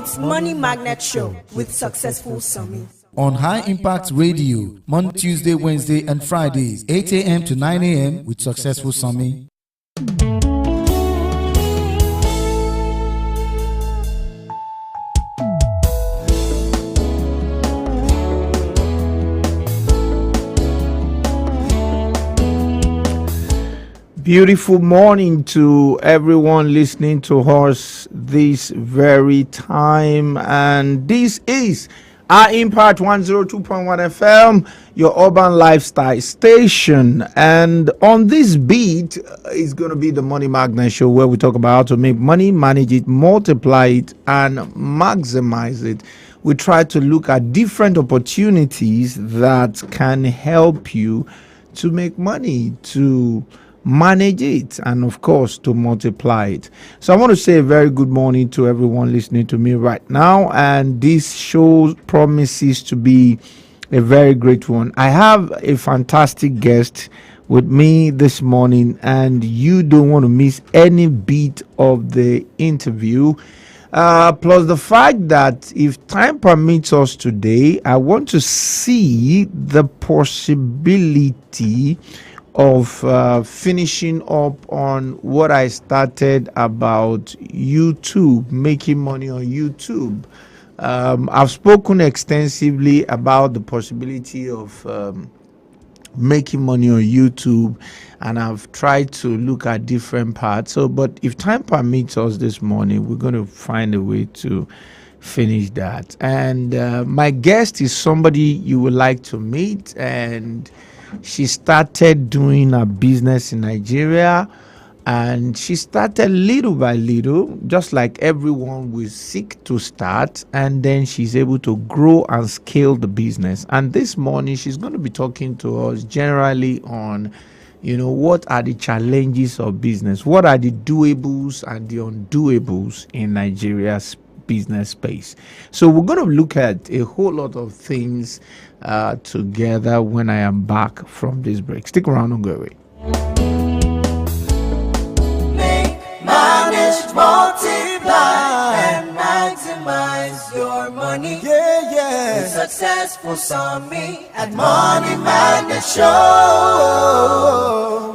It's Money Magnet Show with Successful Sami. On High Impact Radio, Monday, Tuesday, Wednesday, and Fridays, 8 a.m. to 9 a.m. with Successful Sami. Beautiful morning to everyone listening to us this very time, and this is our Impact 102.1 FM, your urban lifestyle station. And on this beat is going to be the Money Magnet Show, where we talk about how to make money, manage it, multiply it, and maximize it. We try to look at different opportunities that can help you to make money, to manage it, and of course to multiply it. So I want to say a very good morning to everyone listening to me right now, and this show promises to be a very great one. I have a fantastic guest with me this morning, and you don't want to miss any bit of the interview. Plus the fact that if time permits us today, I want to see the possibility of finishing up on what I started about YouTube, making money on YouTube. I've spoken extensively about the possibility of making money on YouTube, and I've tried to look at different parts. But if time permits us this morning, we're going to find a way to finish that. And my guest is somebody you would like to meet, and she started doing a business in Nigeria, and she started little by little, just like everyone will seek to start, and then she's able to grow and scale the business. And this morning she's going to be talking to us generally on, what are the challenges of business, what are the doables and the undoables in Nigeria's business space. So we're going to look at a whole lot of things together when I am back from this break. Stick around, don't go away. Make, manage, multiply, and maximize your money. Yeah. With Successful Sami at Money Magnet Show.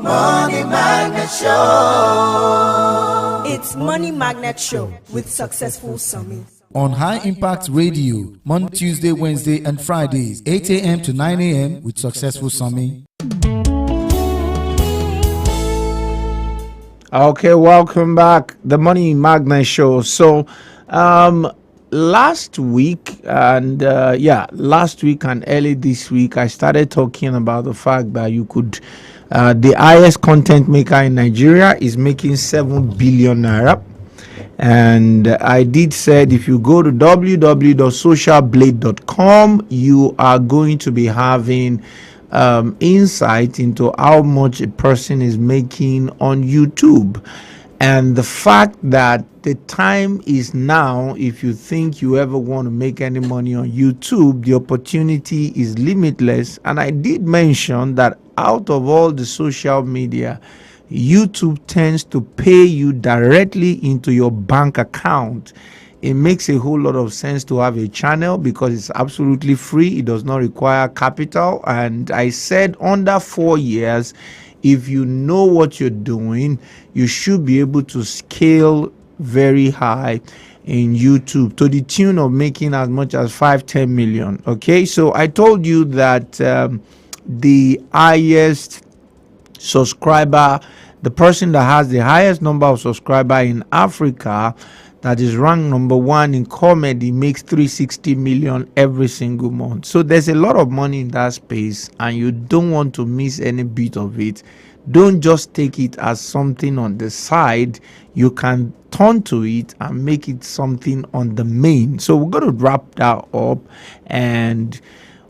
Money Magnet Show. It's Money Magnet Show with Successful Sami. On High Impact Radio, Monday, Tuesday, Wednesday, and Fridays, 8 a.m. to 9 a.m. with Successful Sami. Okay, welcome back. The Money Magnet Show. So, last week and early this week, I started talking about the fact that you could, the highest content maker in Nigeria is making 7 billion naira. And I did said if you go to www.socialblade.com, you are going to be having insight into how much a person is making on YouTube. And the fact that the time is now, if you think you ever want to make any money on YouTube, the opportunity is limitless. And I did mention that out of all the social media, YouTube tends to pay you directly into your bank account. It makes a whole lot of sense to have a channel because it's absolutely free. It does not require capital. And I said under 4 years, if you know what you're doing, you should be able to scale very high in YouTube to the tune of making as much as 5-10 million. Okay, so I told you that the highest subscriber, the person that has the highest number of subscribers in Africa, that is ranked number 1 in comedy, makes 360 million every single month. So there's a lot of money in that space, and you don't want to miss any bit of it. Don't just take it as something on the side. You can turn to it and make it something on the main. So we're going to wrap that up, and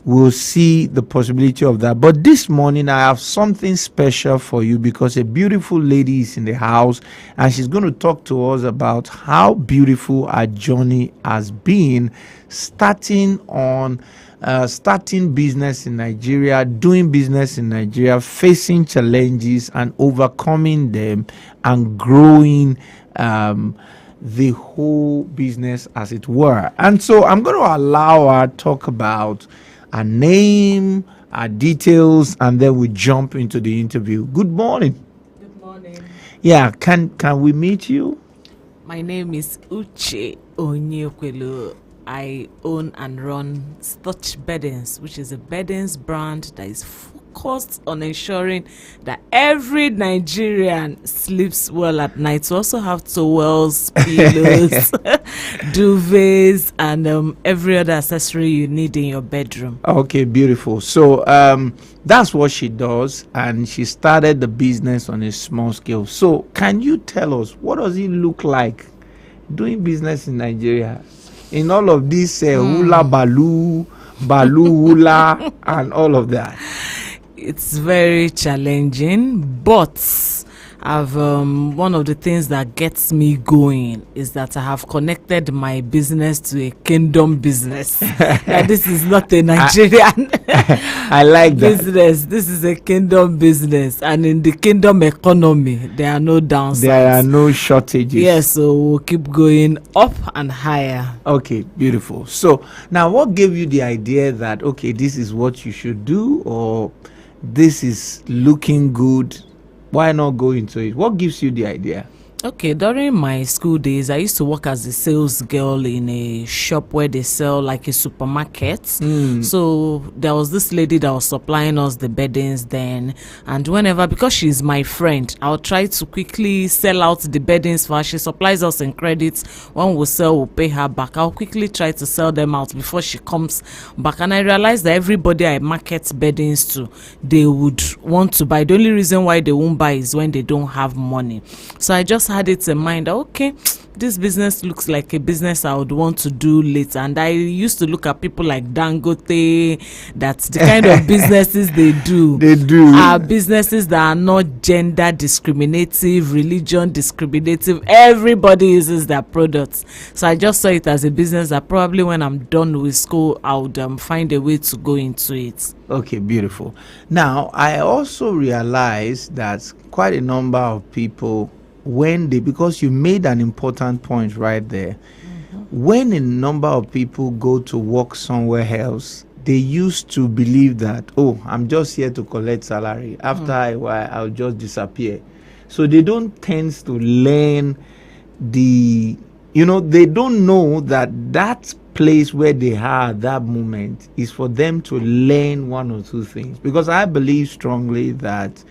we'll see the possibility of that. But this morning I have something special for you because a beautiful lady is in the house, and she's going to talk to us about how beautiful our journey has been starting business in Nigeria, doing business in Nigeria, facing challenges and overcoming them, and growing the whole business, as it were. And so I'm going to allow her talk about her name, her details, and then we jump into the interview. Good morning. Good morning. Yeah, can we meet you? My name is Uche Onyekwelu. I own and run Stutch Beddings, which is a beddings brand that is focused on ensuring that every Nigerian sleeps well at night. We also have towels, pillows, duvets, and every other accessory you need in your bedroom. Okay, beautiful. So that's what she does, and she started the business on a small scale. So can you tell us, what does it look like doing business in Nigeria in all of this hula balu hula and all of that? It's very challenging, but I've one of the things that gets me going is that I have connected my business to a kingdom business. That this is not a Nigerian I like that business. This is a kingdom business, and in the kingdom economy, there are no downsides. There are no shortages. Yes, so we'll keep going up and higher. Okay, beautiful. So now, what gave you the idea that, okay, this is what you should do, or this is looking good? Why not go into it? What gives you the idea? Okay, during my school days, I used to work as a sales girl in a shop where they sell like a supermarket. So there was this lady that was supplying us the beddings then. And whenever, because she's my friend, I'll try to quickly sell out the beddings for her. She supplies us in credits. When we sell, we'll pay her back. I'll quickly try to sell them out before she comes back. And I realized that everybody I market beddings to, they would want to buy. The only reason why they won't buy is when they don't have money. So I just had it in mind, okay, this business looks like a business I would want to do later. And I used to look at people like Dangote, that's the kind of businesses they do. They do. Are businesses that are not gender discriminative, religion discriminative. Everybody uses their products. So I just saw it as a business that probably when I'm done with school, I would find a way to go into it. Okay, beautiful. Now, I also realized that quite a number of people, because you made an important point right there, when a number of people go to work somewhere else, they used to believe that, oh, I'm just here to collect salary. After a while, I'll just disappear. So they don't tend to learn they don't know that place where they are at that moment is for them to learn one or two things. Because I believe strongly that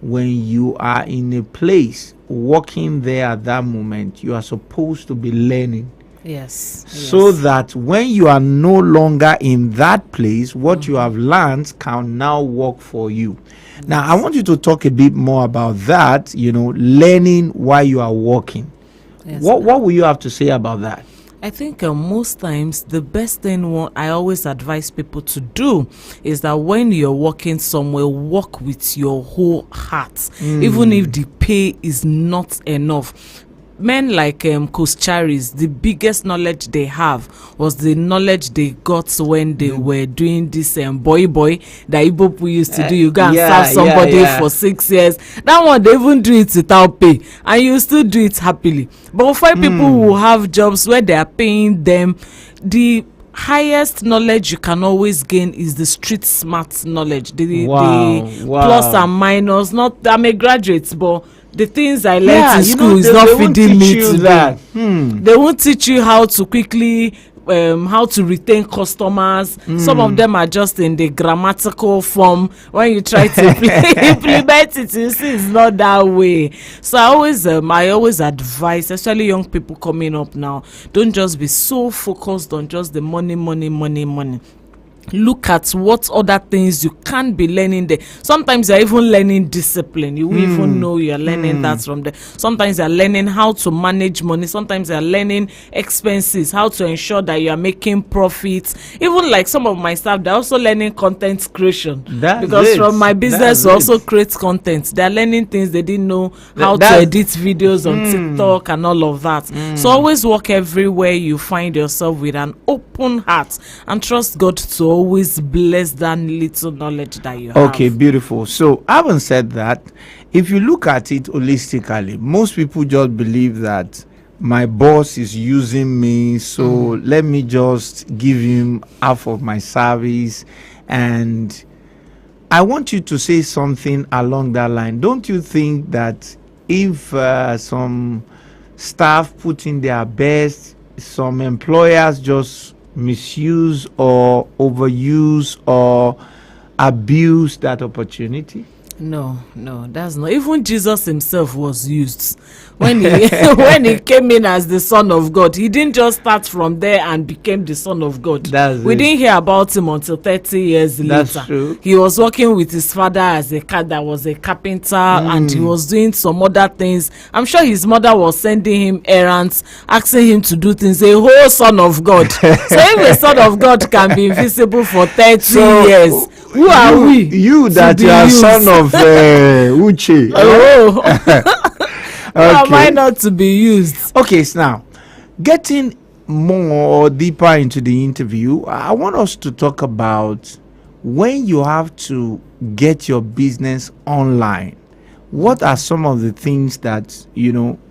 when you are in a place working there at that moment, you are supposed to be learning. Yes. So that when you are no longer in that place, what you have learned can now work for you. Yes. Now, I want you to talk a bit more about that, learning while you are working. Yes. What will you have to say about that? I think most times the best thing I always advise people to do is that when you're working somewhere, work with your whole heart, even if the pay is not enough. Men like Coach Charis, the biggest knowledge they have was the knowledge they got when they were doing this boy that Igbo people used to do. You go and serve somebody for 6 years. That one, they even do it without pay, and you still do it happily. But for people who have jobs where they are paying them, the highest knowledge you can always gain is the street smart knowledge, the plus and minus. Not, I'm a graduate, but the things I learned in school is not feeding me today. They won't teach you how to quickly how to retain customers. Some of them are just in the grammatical form. When you try to implement it, you see it's not that way. So I always advise, especially young people coming up now, don't just be so focused on just the money. Look at what other things you can be learning there. Sometimes you're even learning discipline. You even know you're learning that from there. Sometimes you're learning how to manage money. Sometimes you're learning expenses, how to ensure that you're making profits. Even like some of my staff, they're also learning content creation. Because from my business, we also create content. They're learning things they didn't know, how to edit videos on TikTok and all of that. So always walk everywhere you find yourself with an open heart and trust God to always bless that little knowledge that you have. Okay, beautiful. So having said that, if you look at it holistically, most people just believe that my boss is using me, so let me just give him half of my service. And I want you to say something along that line. Don't you think that if some staff put in their best, some employers just misuse or overuse or abuse that opportunity? No, that's not. Even Jesus himself was used when he when he came in as the Son of God. He didn't just start from there and became the Son of God. We didn't hear about him until 30 years later. That's true. He was working with his father as a cat that was a carpenter, and he was doing some other things. I'm sure his mother was sending him errands, asking him to do things. A whole Son of God. So if a Son of God can be invisible for 30 years, who are we? You that you are son of Uche. Oh. Okay. Why am I not to be used? Okay, so now getting more deeper into the interview, I want us to talk about when you have to get your business online. What are some of the things that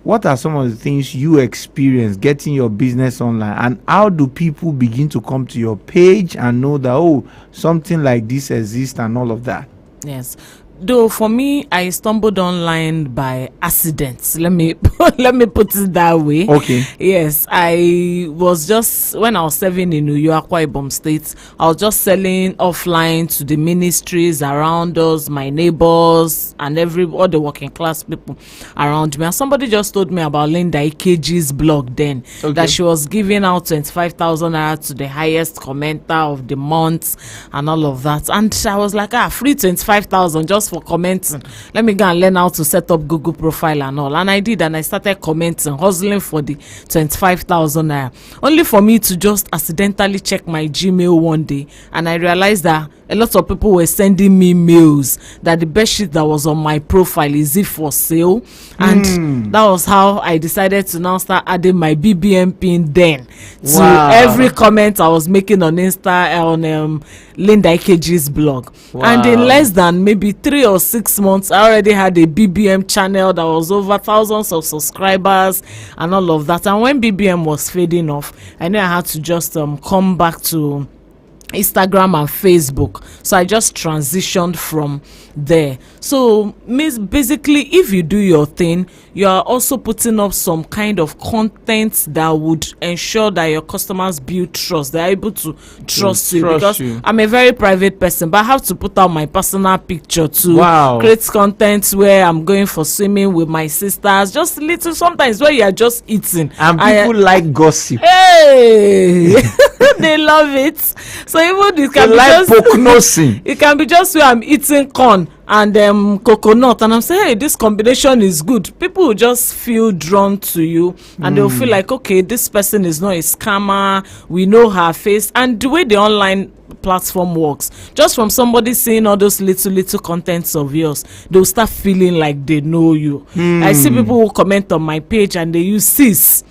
what are some of the things you experience getting your business online, and how do people begin to come to your page and know that something like this exists and all of that? Yes. Though for me, I stumbled online by accident. Let me put it that way. Okay. Yes, I was just, when I was serving in Akwa Ibom State, I was just selling offline to the ministries around us, my neighbors, and all the working class people around me. And somebody just told me about Linda Ikeji's blog then, that she was giving out 25,000 naira to the highest commenter of the month and all of that. And I was like, free 25,000 just for commenting. Let me go and learn how to set up Google profile and all. And I did, and I started commenting, hustling for the 25,000 naira. Only for me to just accidentally check my Gmail one day, and I realized that a lot of people were sending me mails that the bed sheet that was on my profile is it for sale. And that was how I decided to now start adding my BBM pin then to every comment I was making on on Linda Ikeji's blog. And in less than maybe 3 or 6 months, I already had a BBM channel that was over thousands of subscribers and all of that. And when BBM was fading off, I knew I had to just come back to Instagram and Facebook. So I just transitioned from there. So basically, if you do your thing, you are also putting up some kind of content that would ensure that your customers build trust. They're able to trust you, because I'm a very private person, but I have to put out my personal picture to create content where I'm going for swimming with my sisters, just little, sometimes where you are just eating, and people like gossip. Hey. They love it. So even it can be just it can be just where I'm eating corn and coconut, and I'm saying, hey, this combination is good. People will just feel drawn to you, and they'll feel like, okay, this person is not a scammer, we know her face. And the way the online platform works, just from somebody seeing all those little contents of yours, they'll start feeling like they know you. I see people who comment on my page and they use sis,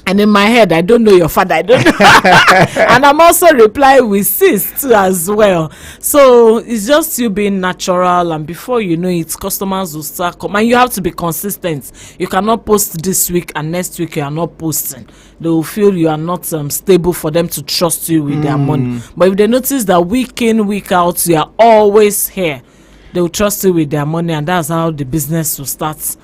and in my head, I don't know your father, I don't know. And I'm also replying with sis too as well. So it's just you being natural, and before you know it, customers will start coming. And you have to be consistent. You cannot post this week and next week you are not posting. They will feel you are not stable for them to trust you with their money. But if they notice that week in, week out, you are always here, they will trust you with their money, and that's how the business will start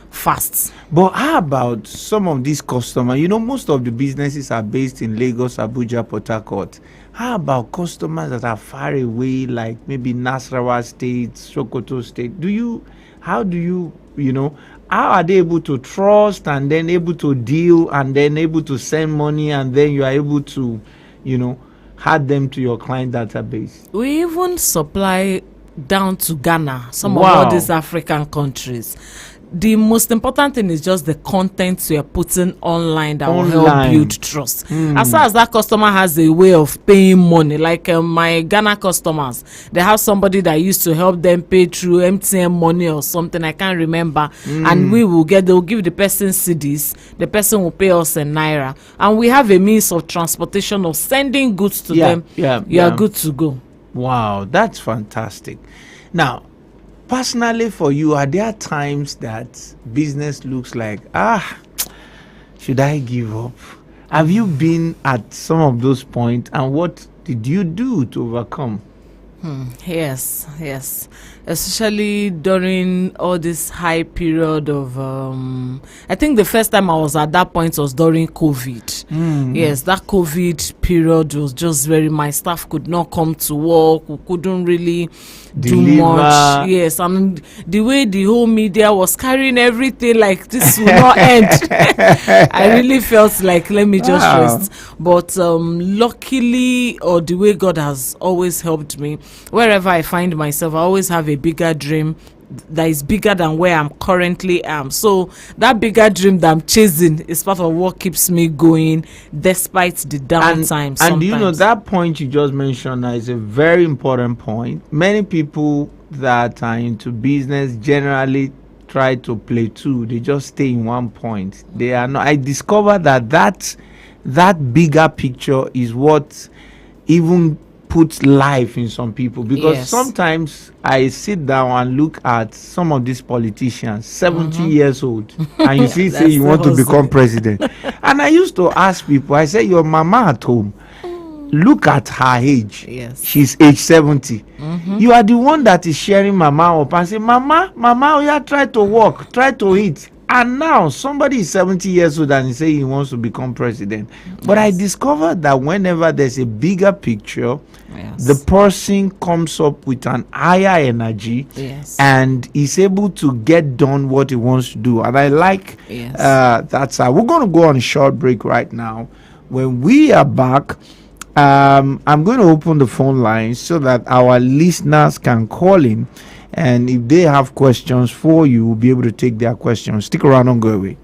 fast. But how about some of these customers? Most of the businesses are based in Lagos, Abuja, Port Harcourt. How about customers that are far away, like maybe Nasarawa State, Sokoto State? How are they able to trust, and then able to deal, and then able to send money, and then you are able to, add them to your client database? We even supply down to Ghana, some of all these African countries. The most important thing is just the content you are putting online that will help build trust. As far as that customer has a way of paying money, like my Ghana customers, they have somebody that used to help them pay through MTN money or something, I can't remember, and they'll give the person cedis, the person will pay us in naira, and we have a means of transportation of sending goods to them. You are good to go. Wow, that's fantastic. Now, personally for you, are there times that business looks like, should I give up? Have you been at some of those points, and what did you do to overcome? Yes, especially during all this high period of I think the first time I was at that point was during COVID. Yes, that COVID period was just my staff could not come to work, we couldn't really do much. Yes, and the way the whole media was carrying everything like this will not end. I really felt like let me just rest. But luckily, or the way God has always helped me, wherever I find myself, I always have a bigger dream that is bigger than where I'm currently am. So that bigger dream that I'm chasing is part of what keeps me going despite the downtime. And you know, that point you just mentioned is a very important point. Many people that are into business generally try to play two. They just stay in one point. They are not. I discovered that bigger picture is what even puts life in some people, because sometimes I sit down and look at some of these politicians, 70 years old, and you see say you want to become president. And I used to ask people, I say, your mama at home, look at her age. Yes. She's age 70. You are the one that is sharing mama up and say, mama, oh yeah, try to walk, try to eat. And now somebody is 70 years old and he say he wants to become president. But I discovered that whenever there's a bigger picture, the person comes up with an higher energy and is able to get done what he wants to do. And I like that's how we're going to go on a short break right now. When we are back, I'm going to open the phone lines so that our listeners can call in. And if they have questions for you, we'll be able to take their questions. Stick around, don't go away.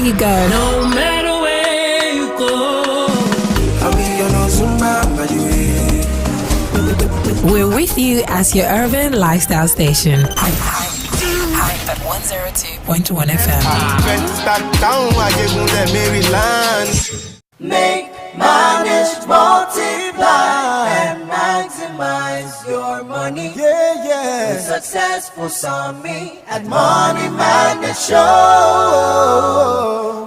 You go. No matter where you go, We're with you as your urban lifestyle station. Hype at 102.1 FM. Make, manage, multiply, and maximize your money. With Successful Sami at Money Magnet Show.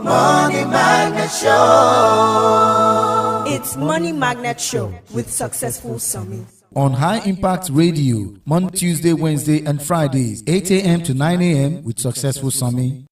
Money Magnet Show. It's Money Magnet Show with Successful Sami. On High Impact Radio, Monday, Tuesday, Wednesday, and Fridays, 8 a.m. to 9 a.m. with Successful Sami.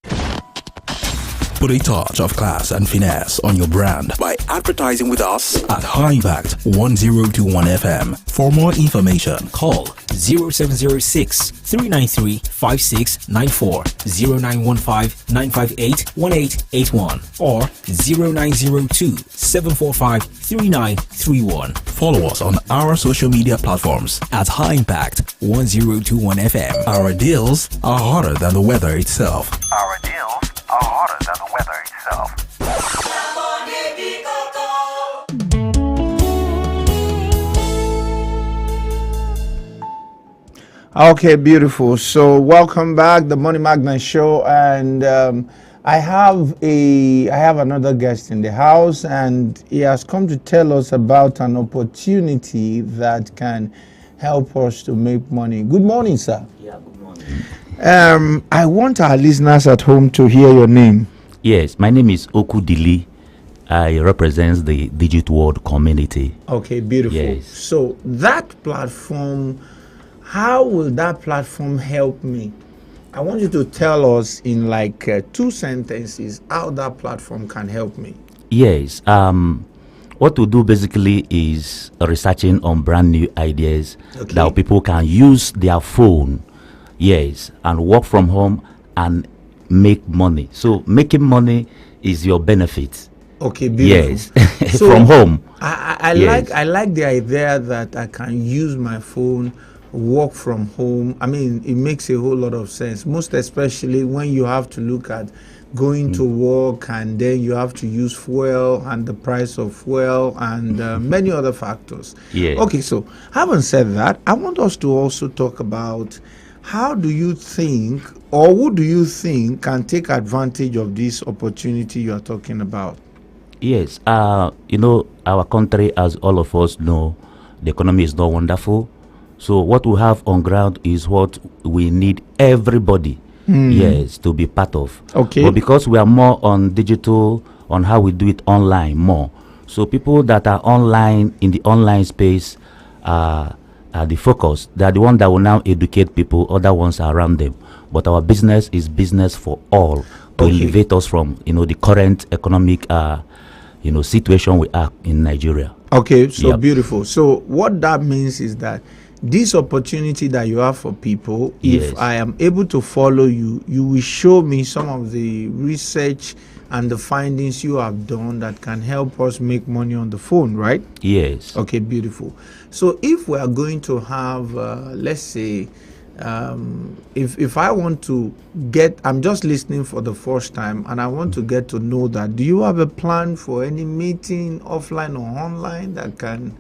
Put a touch of class and finesse on your brand by advertising with us at High Impact 1021 FM. For more information, call 0706 393 5694, 0915 958 1881, or 0902 745 3931. Follow us on our social media platforms at High Impact 1021 FM. Our deals are hotter than the weather itself. Our deals are hotter than the weather itself. Okay, beautiful. So welcome back, the Money Magnet Show, and I have another guest in the house, and he has come to tell us about an opportunity that can help us to make money. Good morning, sir. Yeah, good morning. I want our listeners at home to hear your name. Yes, my name is Oku Dili. I represent the Digital World community. Okay, beautiful. Yes. So that platform, how will that platform help me? I want you to tell us in like 2 sentences how that platform can help me. Yes. What we do basically is researching on brand new ideas that people can use their phone Yes, and work from home and make money. So making money is your benefit. Okay, beautiful. Yes, from home. I like the idea that I can use my phone, work from home. I mean, it makes a whole lot of sense, most especially when you have to look at going to work, and then you have to use fuel and the price of fuel and many other factors. Yeah. Okay, so having said that, I want us to also talk about how do you think, or who do you think can take advantage of this opportunity you are talking about? Yes, our country, as all of us know, the economy is not wonderful. So what we have on ground is what we need everybody, yes, to be part of. Okay. But because we are more on digital, on how we do it online more. So people that are online, in the online space, are the focus. They are the one that will now educate people, other ones are around them. But our business is business for all, to elevate us from, the current economic, situation we are in Nigeria. Okay, so Yep. beautiful. So what that means is that this opportunity that you have for people, Yes. if I am able to follow you, you will show me some of the research and the findings you have done that can help us make money on the phone, right? Yes. Okay, beautiful. So if we are going to have, let's say, if I want to get, I'm just listening for the first time and I want to get to know that, do you have a plan for any meeting offline or online that can,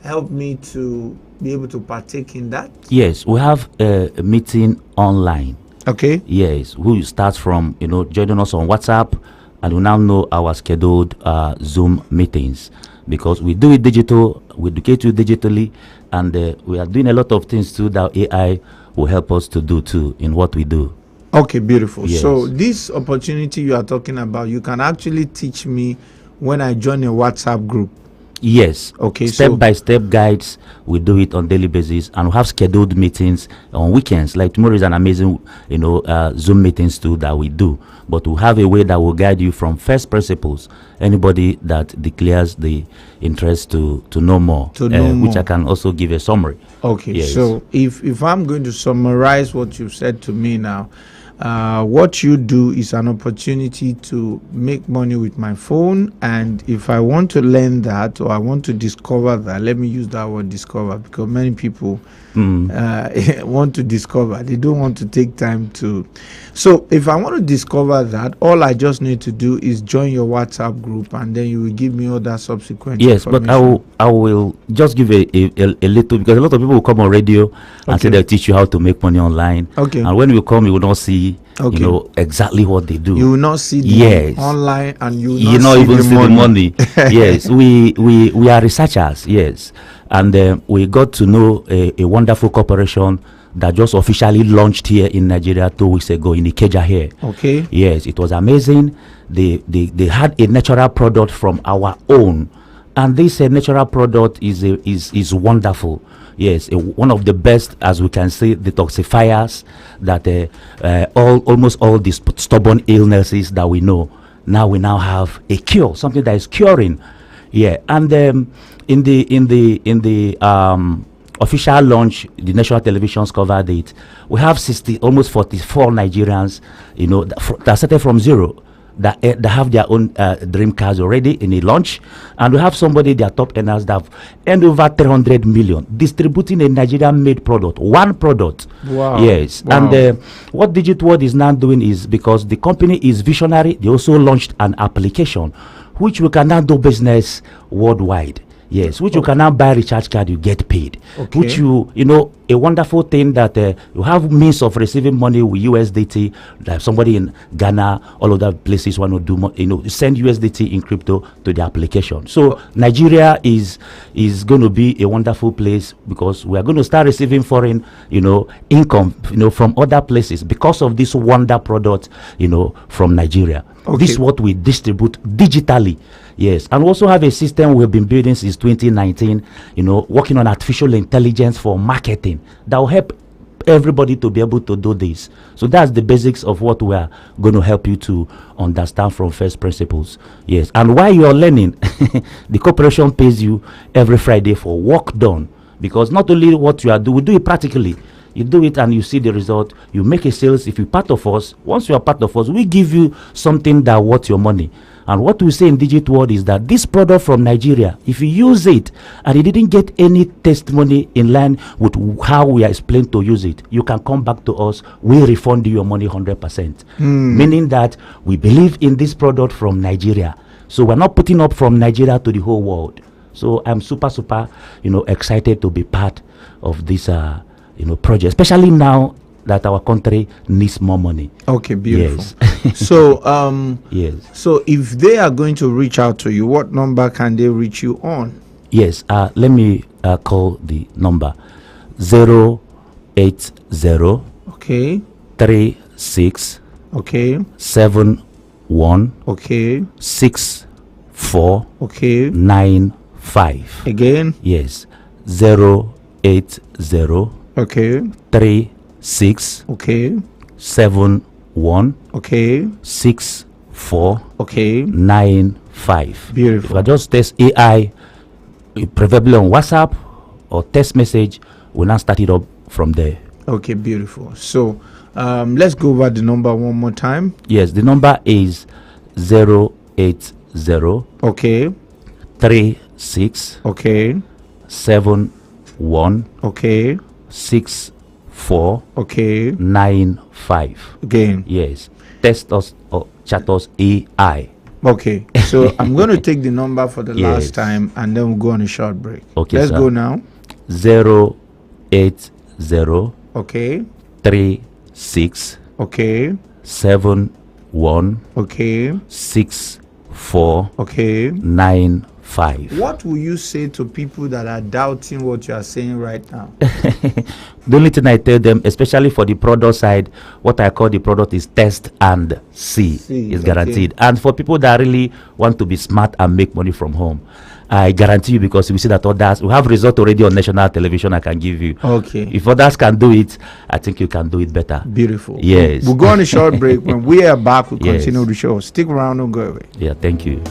help me to be able to partake in that? Yes, we have a meeting online. Okay. Yes, who starts from, joining us on WhatsApp, and we now know our scheduled Zoom meetings, because we do it digital, we educate you digitally, and we are doing a lot of things too that AI will help us to do too in what we do. Okay, beautiful. Yes. So this opportunity you are talking about, you can actually teach me when I join a WhatsApp group. Yes. Okay, Step by step guides. We do it on daily basis, and we have scheduled meetings on weekends. Like tomorrow is an amazing, Zoom meetings too that we do. But we have a way that will guide you from first principles. Anybody that declares the interest to know more, To know which more. I can also give a summary. Okay, Yes. so if I'm going to summarize what you've said to me now, what you do is an opportunity to make money with my phone, and if I want to learn that, or I want to discover that, let me use that word discover, because many people want to discover, they don't want to take time to. So if I want to discover that, all I just need to do is join your WhatsApp group, and then you will give me all that subsequent Yes, but information. I will just give a little, because a lot of people will come on radio and say Okay. they'll teach you how to make money online. Okay. And when you come, you will not see, Okay. exactly what they do. You will not see the Yes. online, and you will You not not see even the see money. the money. Yes, we are researchers. Yes, and we got to know a wonderful corporation that just officially launched here in Nigeria 2 weeks ago in Ikeja here. Okay. Yes, it was amazing. They had a natural product from our own, and this natural product is wonderful. Yes, one of the best, as we can say, detoxifiers that almost all these stubborn illnesses that we know. Now we have a cure, something that is curing. Yeah, and in the official launch, the national televisions covered it. We have almost 44 Nigerians, that started from zero, that have their own dream cars already in a launch, and we have somebody, their top earners, that have earned over 300 million distributing a Nigerian-made product, one product. Wow. Yes, Wow. and what DigitWorld is now doing is, because the company is visionary, they also launched an application which we can now do business worldwide. Yes, which you can now buy recharge card, you get paid. Okay. Which a wonderful thing that you have means of receiving money with USDT. Like somebody in Ghana, all other places want to do, send USDT in crypto to the application. So Nigeria is going to be a wonderful place, because we are going to start receiving foreign, income, from other places because of this wonder product, from Nigeria. Okay. This is what we distribute digitally. Yes, and we also have a system we've been building since 2019, working on artificial intelligence for marketing that will help everybody to be able to do this. So that's the basics of what we are going to help you to understand from first principles. Yes, and while you are learning, the corporation pays you every Friday for work done, because not only what you are doing, we do it practically. You do it and you see the result. You make a sales. If you're part of us, once you are part of us, we give you something that worth your money. And what we say in Digit World is that this product from Nigeria, if you use it and you didn't get any testimony in line with how we are explained to use it, you can come back to us. We refund you your money 100%. Meaning that we believe in this product from Nigeria. So we're not putting up from Nigeria to the whole world. So I'm super, excited to be part of this, project, especially now that our country needs more money. Okay, beautiful. Yes. So, yes. So if they are going to reach out to you, what number can they reach you on? Yes. Let me call the number 080. Okay. 36. Okay. 71. Okay. 64. Okay. 95. Again. Yes. 080. Okay. 36. Okay. 71. Okay. 64. Okay. 95. Beautiful. If I just test AI, preferably on WhatsApp or text message, we'll now start it up from there. Okay, beautiful. So let's go over the number one more time. Yes, the number is 080. Okay. 36. Okay. 71. Okay. 64. Okay. 95. Again. Yes. Text us or chat us AI. Okay. So I'm going to take the number for the Yes. last time and then we'll go on a short break. Okay. Let's sir. go now. 080. Okay. 36. Okay. 71. Okay. 64. Okay. 95. What will you say to people that are doubting what you are saying right now? The only thing I tell them, especially for the product side, what I call the product is test and see. It's guaranteed. And for people that really want to be smart and make money from home, I guarantee you, because we see that others, we have result already on national television I can give you. Okay. If others can do it, I think you can do it better. Beautiful. Yes. We'll go on a short break. When we are back, we'll Yes. continue the show. Stick around, don't go away. Yeah, thank you.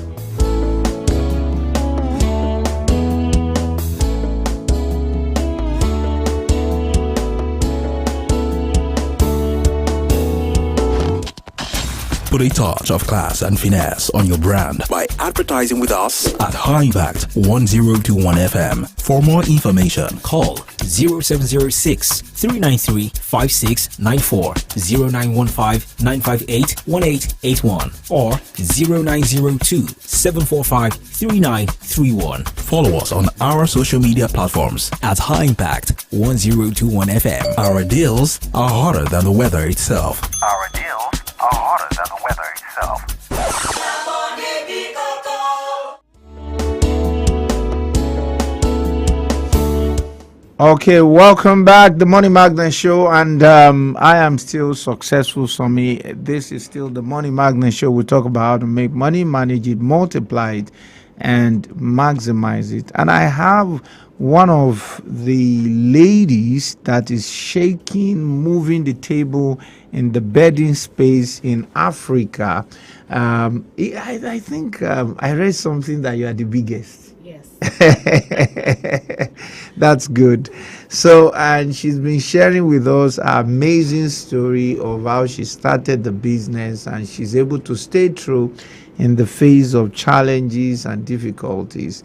Put a touch of class and finesse on your brand by advertising with us at High Impact 1021 FM. For more information, Call 0706 393 5694, 0915 958 1881, or 0902 745 3931. follow us on our social media platforms At High Impact 1021 FM. Our deals are hotter than the weather itself. Our deals are hotter than the weather itself. Okay, welcome back. The Money Magnet Show, and I am still Successful Summy. This is still the Money Magnet Show. We talk about how to make money, manage it, multiply it, and maximize it. And I have one of the ladies that is shaking, moving the table in the bedding space in Africa. I think I read something that you are the biggest. That's good. So, and she's been sharing with us an amazing story of how she started the business, and she's able to stay true in the face of challenges and difficulties,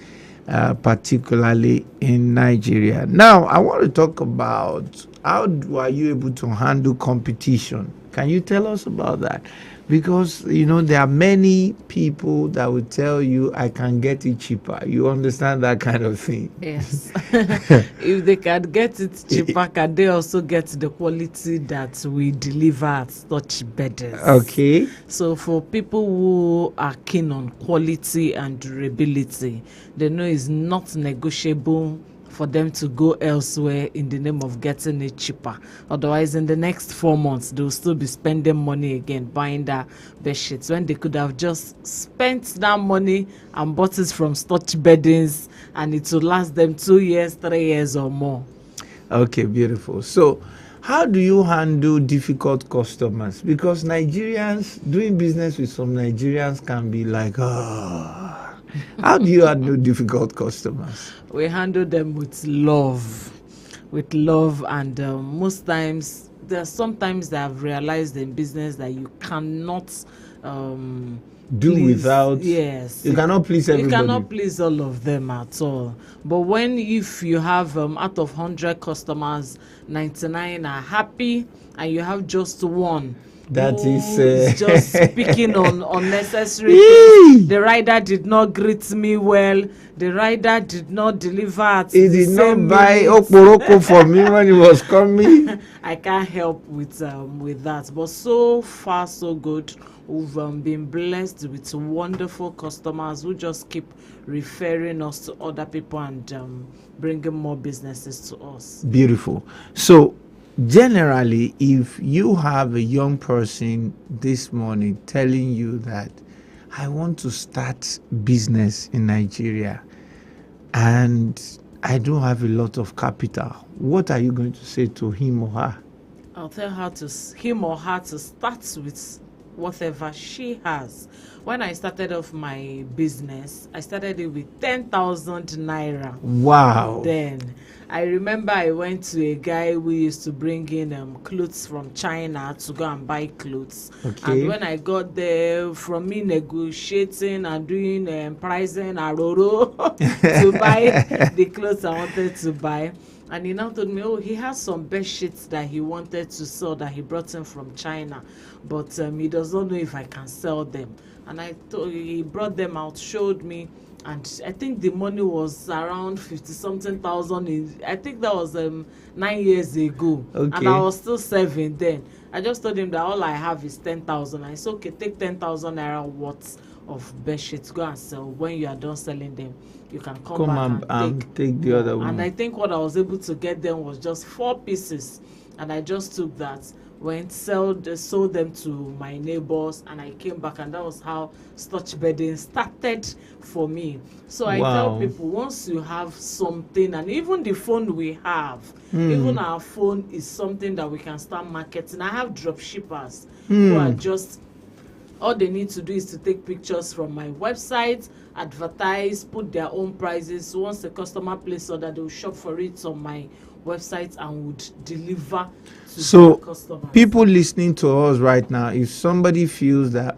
particularly in Nigeria. Now, I want to talk about how are you able to handle competition? Can you tell us about that? Because, you know, there are many people that will tell you, I can get it cheaper. You understand that kind of thing? Yes. If they can get it cheaper, can they also get the quality that we deliver at such bedders? Okay. So for people who are keen on quality and durability, they know it's not negotiable for them to go elsewhere in the name of getting it cheaper. Otherwise, in the next 4 months, they'll still be spending money again buying that bed sheets when they could have just spent that money and bought it from Stotch Beddings, and it will last them 2 years, 3 years or more. Okay, beautiful. So how do you handle difficult customers? Because Nigerians, doing business with some Nigerians can be like, how do you handle difficult customers? We handle them with love. with love, and most times there's sometimes that I've realized in business that you cannot do please, without. Yes, you cannot please everybody. You cannot please all of them at all. But if you have out of 100 customers, 99 are happy, and you have just one that is just speaking on unnecessary things. The rider did not greet me well. The rider did not deliver at he the did same not buy minute. okporoko for me when he was coming. I can't help with that. But so far so good. We've been blessed with wonderful customers who just keep referring us to other people and bringing more businesses to us. Beautiful. So generally, if you have a young person this morning telling you that I want to start business in Nigeria and I don't have a lot of capital, what are you going to say to him or her? I'll tell him or her to start with whatever she has. When I started off my business, I started it with 10,000 naira. Wow. Then I remember I went to a guy who used to bring in clothes from China to go and buy clothes. Okay. And when I got there, from me negotiating and doing pricing aroro to buy the clothes I wanted to buy. And he now told me, he has some bed sheets that he wanted to sell that he brought in from China, but he does not know if I can sell them. And he brought them out, showed me, and I think the money was around 50-something thousand. I think that was 9 years ago, okay. And I was still serving then. I just told him that all I have is 10,000. I said, okay, take 10,000 naira worth of bed sheets, go and sell. When you are done selling them, you can come back and take the other one. And I think what I was able to get them was just 4 pieces, and I just took that, sold them to my neighbors, and I came back, and that was how Stutch Bedding started for me. So I tell people, once you have something, and even the phone we have, even our phone is something that we can start marketing. I have drop shippers who are just, all they need to do is to take pictures from my website, advertise, put their own prices. Once the customer places order, they will shop for it on my website and would deliver to their customers. People listening to us right now, if somebody feels that,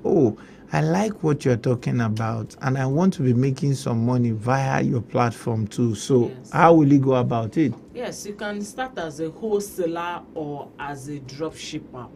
I like what you're talking about and I want to be making some money via your platform too, so yes. How will you go about it? Yes, you can start as a wholesaler or as a drop shipper.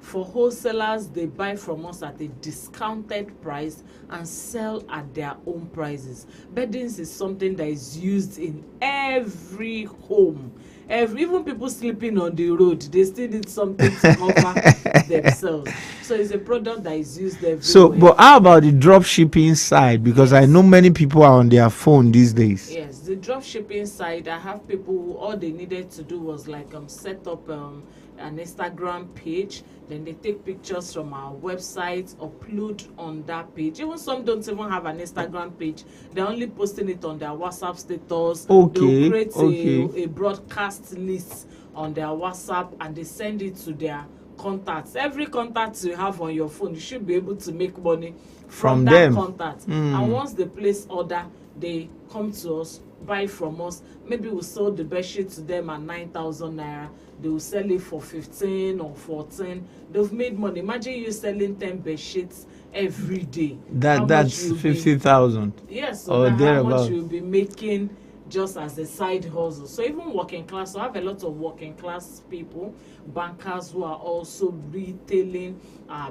For wholesalers, they buy from us at a discounted price and sell at their own prices. Beddings is something that is used in every home. Even people sleeping on the road, they still need something to cover themselves. So it's a product that is used everywhere. So, but how about the drop shipping side? Because yes. I know many people are on their phone these days. Yes, the drop shipping side, I have people who all they needed to do was set up an Instagram page. Then they take pictures from our website, upload on that page. Even some don't even have an Instagram page. They're only posting it on their WhatsApp status. Okay. They'll create a broadcast list on their WhatsApp and they send it to their contacts. Every contact you have on your phone, you should be able to make money from that them. Contact. And once they place order, they come to us, buy from us. Maybe we'll sell the bed sheet to them at 9,000 naira. They will sell it for 15 or 14. They've made money. Imagine you selling 10 bed sheets every day. That's 50,000. Yes, so how much you'll be making just as a side hustle. So even working class, so I have a lot of working class people, bankers who are also retailing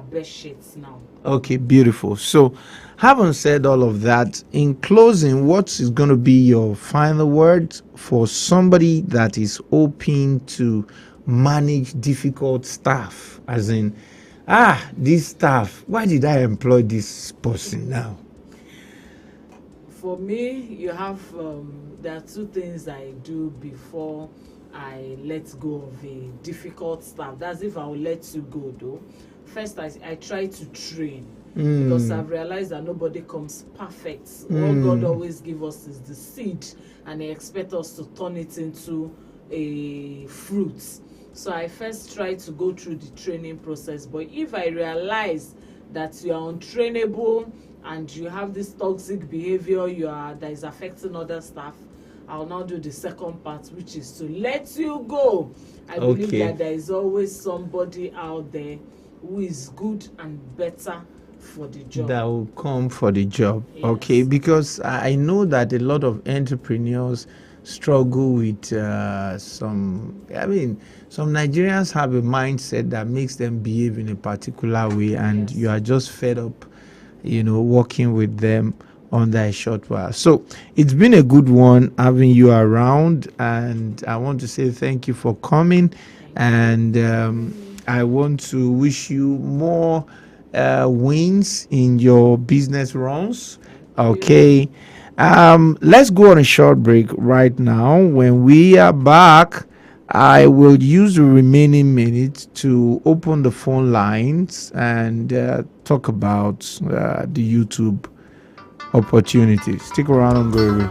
bed sheets now. Okay, beautiful. So having said all of that, in closing, what is going to be your final word for somebody that is hoping to manage difficult staff? As in, this staff, why did I employ this person now? For me, you have there are 2 things I do before I let go of a difficult staff. That's if I will let you go though. First, I try to train because I've realized that nobody comes perfect. What God always gives us is the seed, and He expects us to turn it into a fruit. So I first try to go through the training process. But if I realize that you are untrainable and you have this toxic behavior that is affecting other staff, I'll now do the second part, which is to let you go. I believe that there is always somebody out there who is good and better for the job. That will come for the job. Yes. Okay, because I know that a lot of entrepreneurs struggle with some Nigerians have a mindset that makes them behave in a particular way, and you are just fed up, working with them under a short while. So it's been a good one having you around, and I want to say thank you for coming, and I want to wish you more wins in your business runs. Okay. Let's go on a short break right now. When we are back, I will use the remaining minutes to open the phone lines and talk about the YouTube opportunities. Stick around and go away.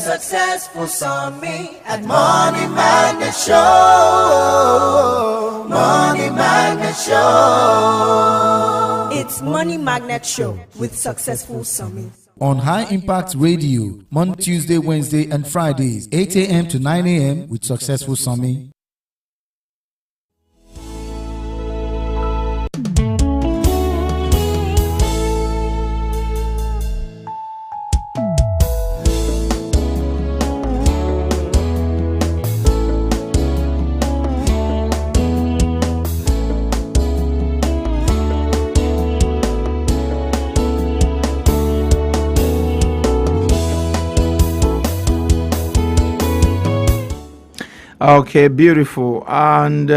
Successful Summit at Money Magnet Show. Money Magnet Show. It's Money Magnet Show with Successful Summit. On High Impact Radio, Monday, Tuesday, Wednesday, and Fridays, 8 a.m. to 9 a.m. with Successful Summit. Okay, beautiful, and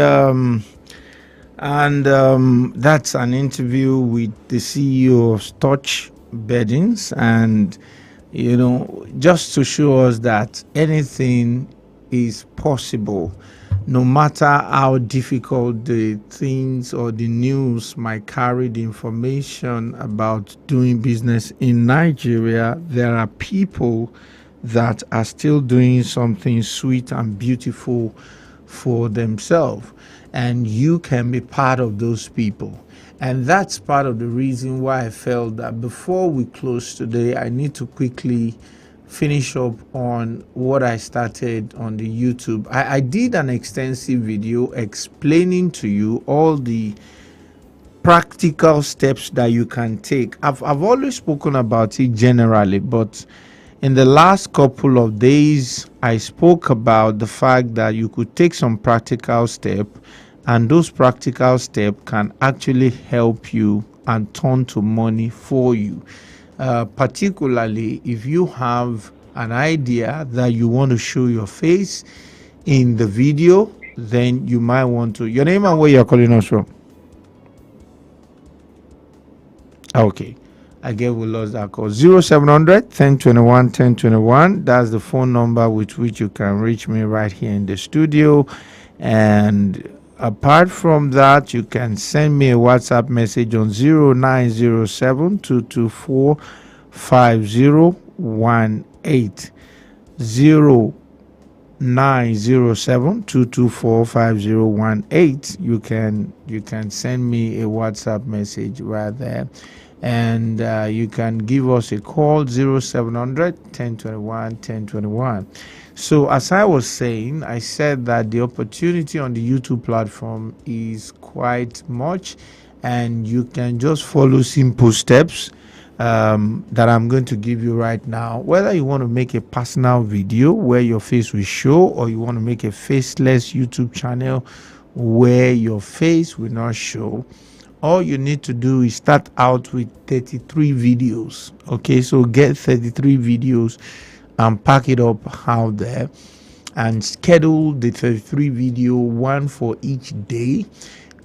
that's an interview with the CEO of Touch Beddings, and just to show us that anything is possible, no matter how difficult the things or the news might carry the information about doing business in Nigeria. There are people that are still doing something sweet and beautiful for themselves, and you can be part of those people. And that's part of the reason why I felt that before we close today, I need to quickly finish up on what I started on the YouTube. I did an extensive video explaining to you all the practical steps that you can take. I've always spoken about it generally, but in the last couple of days, I spoke about the fact that you could take some practical steps, and those practical steps can actually help you and turn to money for you. Particularly if you have an idea that you want to show your face in the video, then you might want to. Your name and where you're calling us from? Okay. Again, we lost that call. 0700 1021 1021. That's the phone number with which you can reach me right here in the studio. And apart from that, you can send me a WhatsApp message on 0907 224 5018. 0907 224 5018. You can send me a WhatsApp message right there. And you can give us a call 0700 1021 1021. So as I was saying, I said that the opportunity on the YouTube platform is quite much, and you can just follow simple steps that I'm going to give you right now. Whether you want to make a personal video where your face will show, or you want to make a faceless YouTube channel where your face will not show, all you need to do is start out with 33 videos. Okay, so get 33 videos and pack it up out there and schedule the 33 video, one for each day.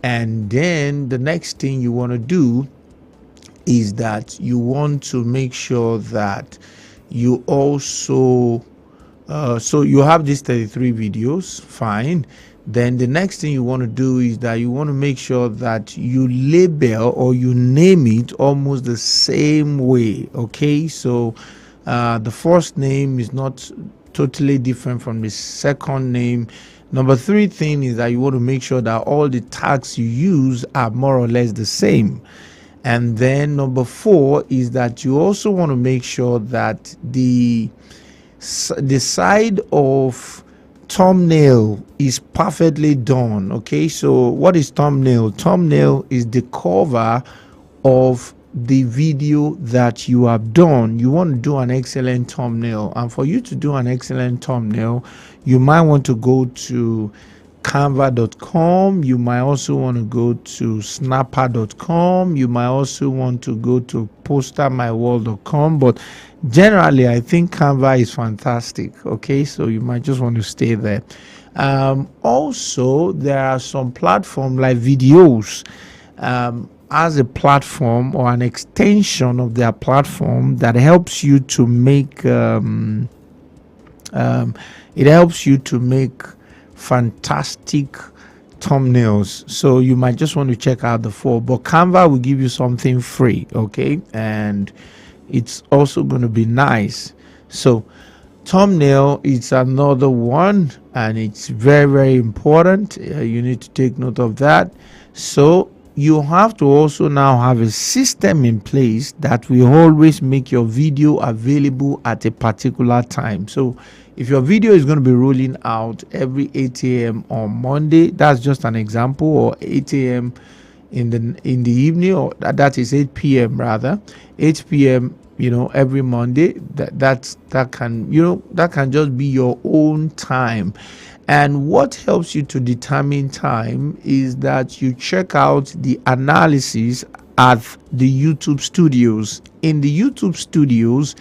And then the next thing you want to do is that you want to make sure that you also So you have these 33 videos, fine. Then the next thing you want to do is that you want to make sure that you label or you name it almost the same way. Okay, so the first name is not totally different from the second name. Number 3 thing is that you want to make sure that all the tags you use are more or less the same. And then number 4 is that you also want to make sure that the side of thumbnail is perfectly done. Okay, so what is thumbnail? Thumbnail is the cover of the video that you have done. You want to do an excellent thumbnail, and for you to do an excellent thumbnail, you might want to go to canva.com. You might also want to go to snapper.com. You might also want to go to postermyworld.com, but generally I think Canva is fantastic. Okay, so you might just want to stay there. Also, there are some platforms like Videos as a platform or an extension of their platform that helps you to make fantastic thumbnails. So you might just want to check out the 4, but Canva will give you something free. Okay, and it's also going to be nice. So thumbnail is another one, and it's very, very important. You need to take note of that. So you have to also now have a system in place that will always make your video available at a particular time. So if your video is going to be rolling out every 8 a.m. on Monday, that's just an example, or 8 a.m. in the evening, or that is 8 p.m. rather, 8 p.m. every Monday. That can just be your own time. And what helps you to determine time is that you check out the analysis at the YouTube studios. In the YouTube studios,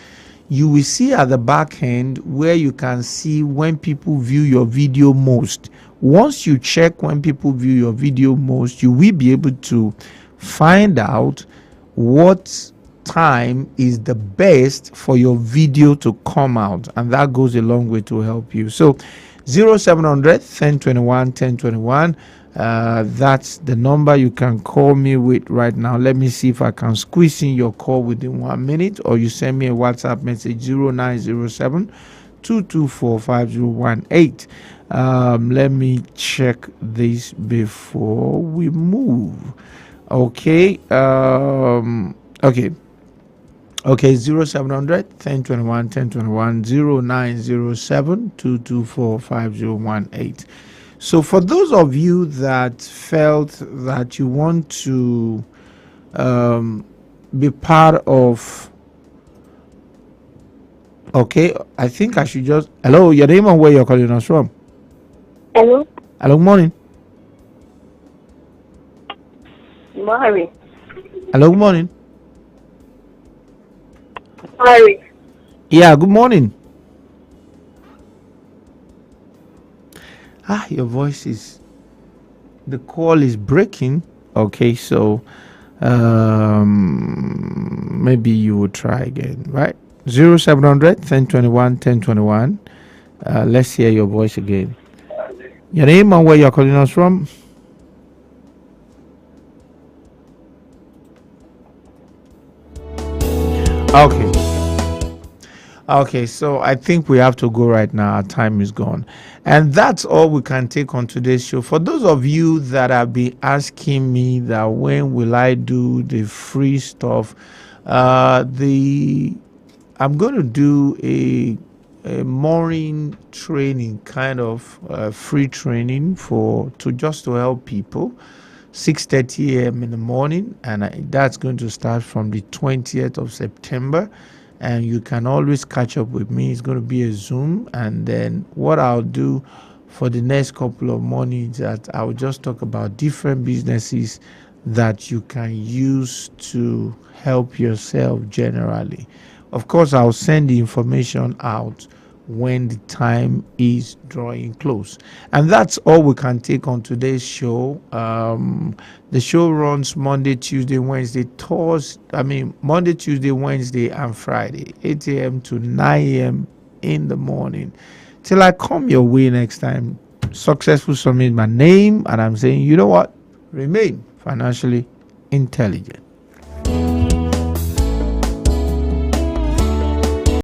you will see at the back end where you can see when people view your video most. Once you check when people view your video most, you will be able to find out what time is the best for your video to come out, and that goes a long way to help you. So 0700 1021 1021, that's the number you can call me with right now. Let me see if I can squeeze in your call within 1 minute, or you send me a WhatsApp message 0907 224 5018. Let me check this before we move. Okay, 0700 1021 1021, 0907 224 5018. So for those of you that felt that you want to be part of, okay, I think I should just, hello, your name and where you're calling us from? Hello. Hello, morning. Mari. Hello, good morning. Mari. Yeah, good morning. Your voice is, the call is breaking. Okay, so maybe you will try again, right? 0700 1021 1021. Let's hear your voice again. Your name and where you're calling us from? Okay, so I think we have to go right now. Our time is gone. And that's all we can take on today's show. For those of you that have been asking me that when will I do the free stuff, I'm going to do a morning training, kind of free training to help people, 6:30 a.m. in the morning, and that's going to start from the 20th of September. And you can always catch up with me. It's going to be a Zoom, and then what I'll do for the next couple of mornings that I'll just talk about different businesses that you can use to help yourself generally. Of course, I'll send the information out when the time is drawing close. And that's all we can take on today's show. The show runs Monday, Tuesday, Wednesday, Monday, Tuesday, Wednesday, and Friday, 8 a.m. to 9 a.m. in the morning. Till I come your way next time, Successful Summit, my name, and I'm saying, you know what? Remain financially intelligent.